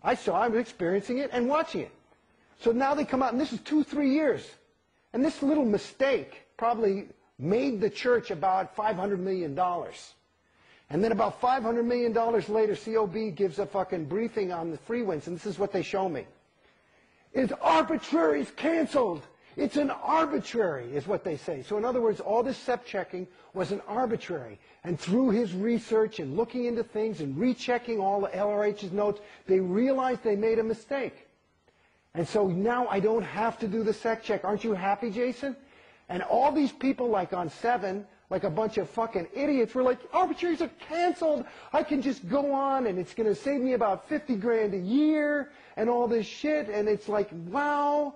I was experiencing it and watching it. So now they come out, and this is 2-3 years. And this little mistake probably made the church about $500 million. And then about $500 million later, COB gives a fucking briefing on the free winds, and this is what they show me. It's arbitrary, it's canceled. It's an arbitrary, is what they say. So in other words, all this SEP checking was an arbitrary. And through his research and looking into things and rechecking all the LRH's notes, they realized they made a mistake. And so now I don't have to do the SEC check. Aren't you happy, Jason? And all these people like on 7, like a bunch of fucking idiots, were like, arbitraries are canceled. I can just go on and it's going to save me about 50 grand a year and all this shit. And it's like, wow.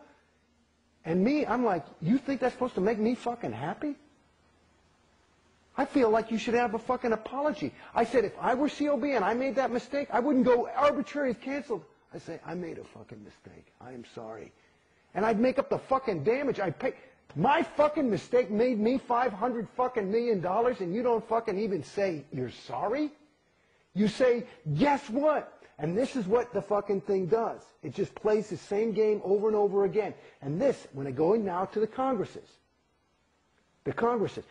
And me, I'm like, you think that's supposed to make me fucking happy? I feel like you should have a fucking apology. I said, if I were COB and I made that mistake, I wouldn't go, arbitrary is canceled. I say, I made a fucking mistake. I am sorry. And I'd make up the fucking damage. I'd pay. My fucking mistake made me $500 fucking million, and you don't fucking even say you're sorry? You say, guess what? And this is what the fucking thing does. It just plays the same game over and over again. And this, when it going now to the Congresses. The Congresses.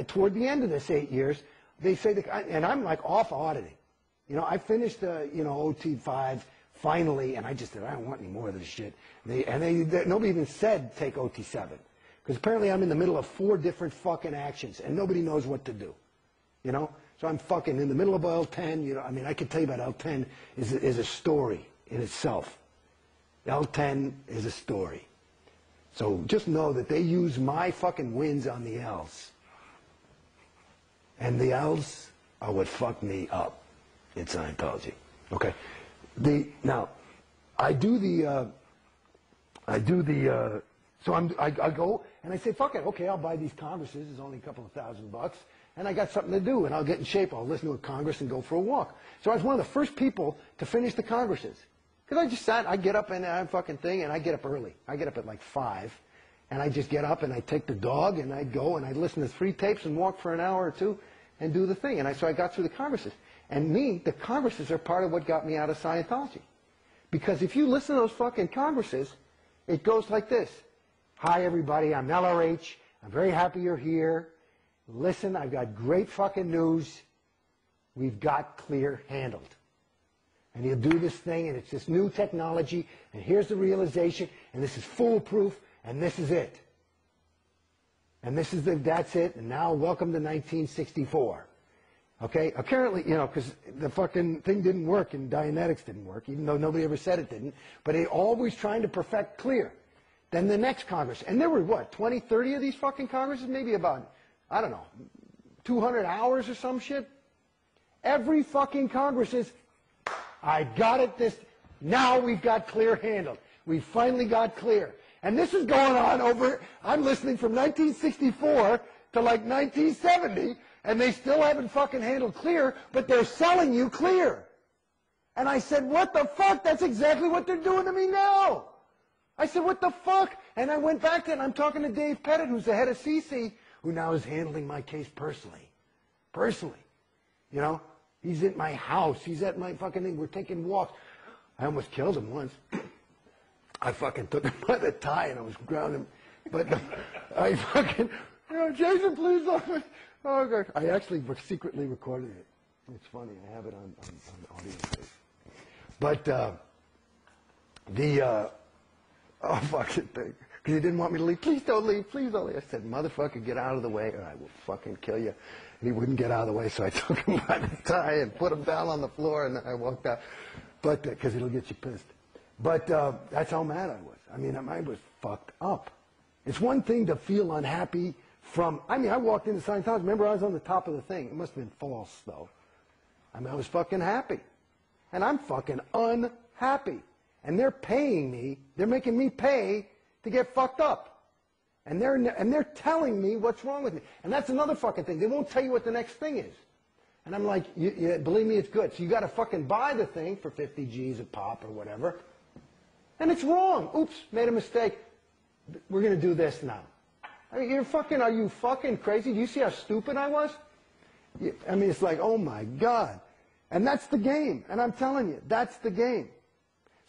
Toward the end of this 8 years, they say, and I'm like off auditing. You know, I finished, OT5 finally, and I just said, I don't want any more of this shit. Nobody even said take OT7. Because apparently I'm in the middle of 4 different fucking actions, and nobody knows what to do. You know? So I'm fucking in the middle of L10, you know, I mean, I could tell you about L10 is a story in itself. L10 is a story. So just know that they use my fucking wins on the L's. And the L's are what fucked me up in Scientology. Okay? Now, I go and I say, fuck it, okay, I'll buy these Congresses, it's only a couple of $1,000, and I got something to do, and I'll get in shape, I'll listen to a Congress and go for a walk. So I was one of the first people to finish the Congresses. Because I just sat, I get up and I fucking thing, and I get up early. I get up at like 5, and I just get up and I take the dog, and I go and I listen to 3 tapes and walk for an hour or 2 and do the thing. And so I got through the Congresses. And the Congresses are part of what got me out of Scientology. Because if you listen to those fucking Congresses, it goes like this. Hi, everybody, I'm LRH. I'm very happy you're here. Listen, I've got great fucking news. We've got clear handled. And he'll do this thing, and it's this new technology, and here's the realization, and this is foolproof, and this is it. And that's it, and now welcome to 1964. Okay? Apparently, you know, because the fucking thing didn't work, and Dianetics didn't work, even though nobody ever said it didn't, but they always trying to perfect clear. Then the next Congress, and there were, what, 20, 30 of these fucking Congresses? Maybe about, I don't know, 200 hours or some shit? Every fucking Congress is, I got it now we've got clear handled. We finally got clear. And this is going on I'm listening from 1964 to like 1970, and they still haven't fucking handled clear, but they're selling you clear. And I said, what the fuck? That's exactly what they're doing to me now. I said, what the fuck? And I went back to it, and I'm talking to Dave Pettit, who's the head of CC, who now is handling my case personally. Personally. You know? He's at my house. He's at my fucking thing. We're taking walks. I almost killed him once. I fucking took him by the tie, and I was grounding him. But I fucking, Jason, please don't. Oh, God. I actually secretly recorded it. It's funny. I have it on audio tape. But oh, fucking thing. Because he didn't want me to leave. Please don't leave. Please don't leave. I said, motherfucker, get out of the way, or I will fucking kill you. And he wouldn't get out of the way, so I took him by the tie and put him down on the floor, and then I walked out. But, because it'll get you pissed. But that's how mad I was. I mean, I was fucked up. It's one thing to feel unhappy I walked into Scientology. Remember, I was on the top of the thing. It must have been false, though. I mean, I was fucking happy. And I'm fucking unhappy. And they're paying me. They're making me pay to get fucked up. And they're telling me what's wrong with me. And that's another fucking thing. They won't tell you what the next thing is. And I'm like, believe me, it's good. So you got to fucking buy the thing for 50 G's a pop or whatever. And it's wrong. Oops, made a mistake. We're going to do this now. I mean, are you fucking crazy? Do you see how stupid I was? I mean, it's like, oh my God. And that's the game. And I'm telling you, that's the game.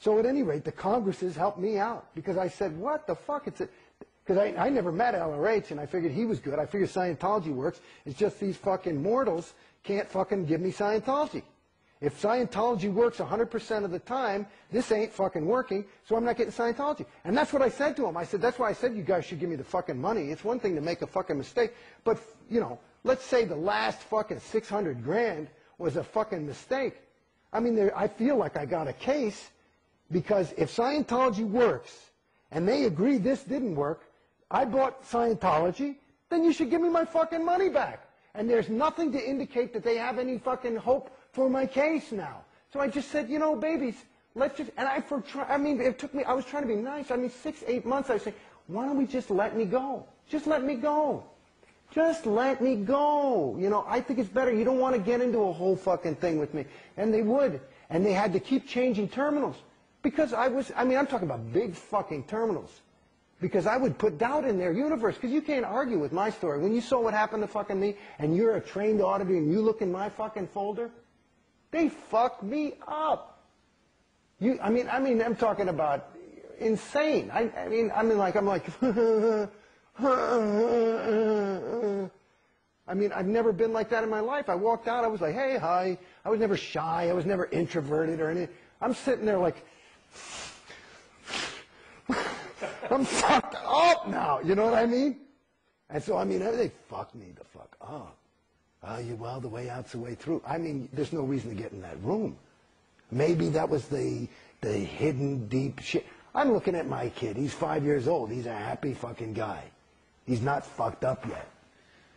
So at any rate, the Congresses helped me out because I said, what the fuck? Because I never met LRH, and I figured he was good. I figured Scientology works. It's just these fucking mortals can't fucking give me Scientology. If Scientology works 100% of the time, this ain't fucking working, so I'm not getting Scientology. And that's what I said to him. I said, that's why I said you guys should give me the fucking money. It's one thing to make a fucking mistake, but, you know, let's say the last fucking 600 grand was a fucking mistake. I mean, I feel like I got a case, because if Scientology works, and they agree this didn't work, I bought Scientology, then you should give me my fucking money back. And there's nothing to indicate that they have any fucking hope for my case now. So I just said, you know, babies, let's just, and I mean, it took me, I was trying to be nice. I mean, 6, 8 months, I was saying, why don't we just let me go? Just let me go. Just let me go. You know, I think it's better. You don't want to get into a whole fucking thing with me. And they would. And they had to keep changing terminals. Because I'm talking about big fucking terminals. Because I would put doubt in their universe. Because you can't argue with my story. When you saw what happened to fucking me, and you're a trained auditor, and you look in my fucking folder, they fucked me up. I'm talking about insane. I'm like, I mean, I've never been like that in my life. I walked out, I was like, hey, hi. I was never shy. I was never introverted or anything. I'm sitting there like, I'm fucked up now. You know what I mean? And so, I mean, they fucked me the fuck up. Well, the way out's the way through. I mean, there's no reason to get in that room. Maybe that was the hidden deep shit. I'm looking at my kid. He's 5 years old. He's a happy fucking guy. He's not fucked up yet.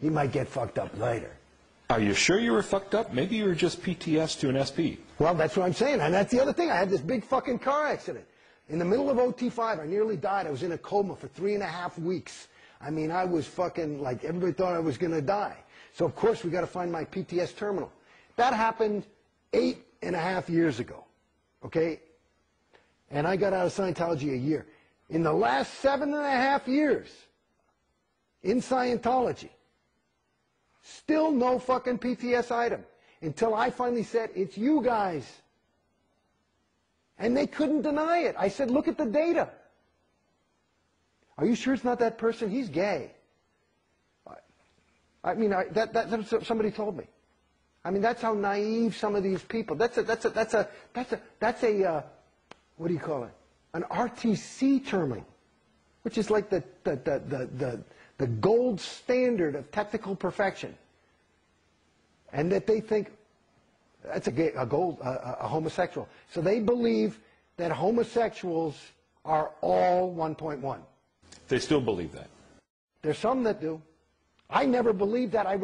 He might get fucked up later. Are you sure you were fucked up? Maybe you were just PTS to an SP. Well, that's what I'm saying. And that's the other thing. I had this big fucking car accident. In the middle of OT5, I nearly died. I was in a coma for 3.5 weeks. I mean, I was fucking like, everybody thought I was going to die. So, of course, we got to find my PTS terminal. That happened 8.5 years ago. Okay? And I got out of Scientology a year. In the last 7.5 years, in Scientology, still no fucking PTS item. Until I finally said, it's you guys. And they couldn't deny it. I said, look at the data. Are you sure it's not that person? He's gay. I mean, that's what somebody told me. I mean, that's how naive some of these people. That's a what do you call it? An RTC terminal, which is like the gold standard of technical perfection. And that they think that's a homosexual. So they believe that homosexuals are all 1.1. They still believe that. There's some that do. I never believed that. I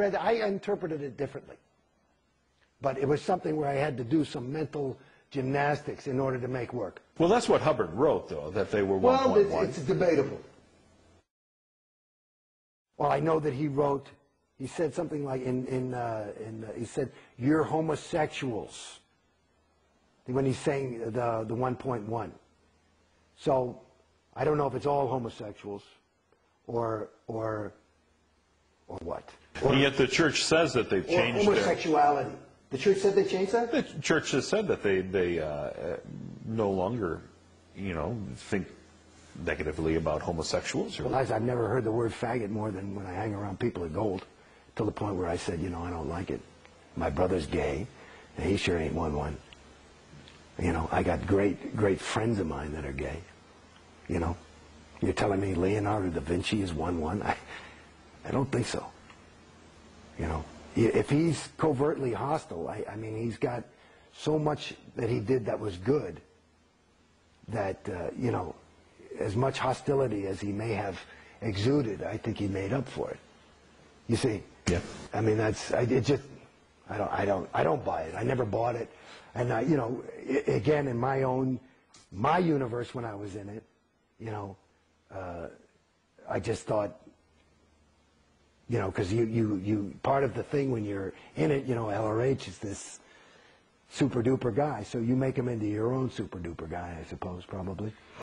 interpreted it differently. But it was something where I had to do some mental gymnastics in order to make work. Well, that's what Hubbard wrote, though, that they were 1.1. Well, it's debatable. Well, I know that he wrote, he said something like, he said, you're homosexuals, when he's saying the 1.1. So, I don't know if it's all homosexuals, or what. And yet the church says that they've changed homosexuality. The church said they changed that? The church has said that they no longer, think negatively about homosexuals. Well, I've never heard the word faggot more than when I hang around people at Gold, to the point where I said, I don't like it. My brother's gay, and he sure ain't 1.1. I got great friends of mine that are gay. You're telling me Leonardo da Vinci is 1.1? I don't think so. If he's covertly hostile, I mean, he's got so much that he did that was good that, as much hostility as he may have exuded, I think he made up for it. You see? Yeah. I mean, I don't buy it. I never bought it. And, again, in my universe when I was in it, I just thought, because you part of the thing when you're in it, LRH is this super duper guy, so you make him into your own super duper guy, I suppose, probably.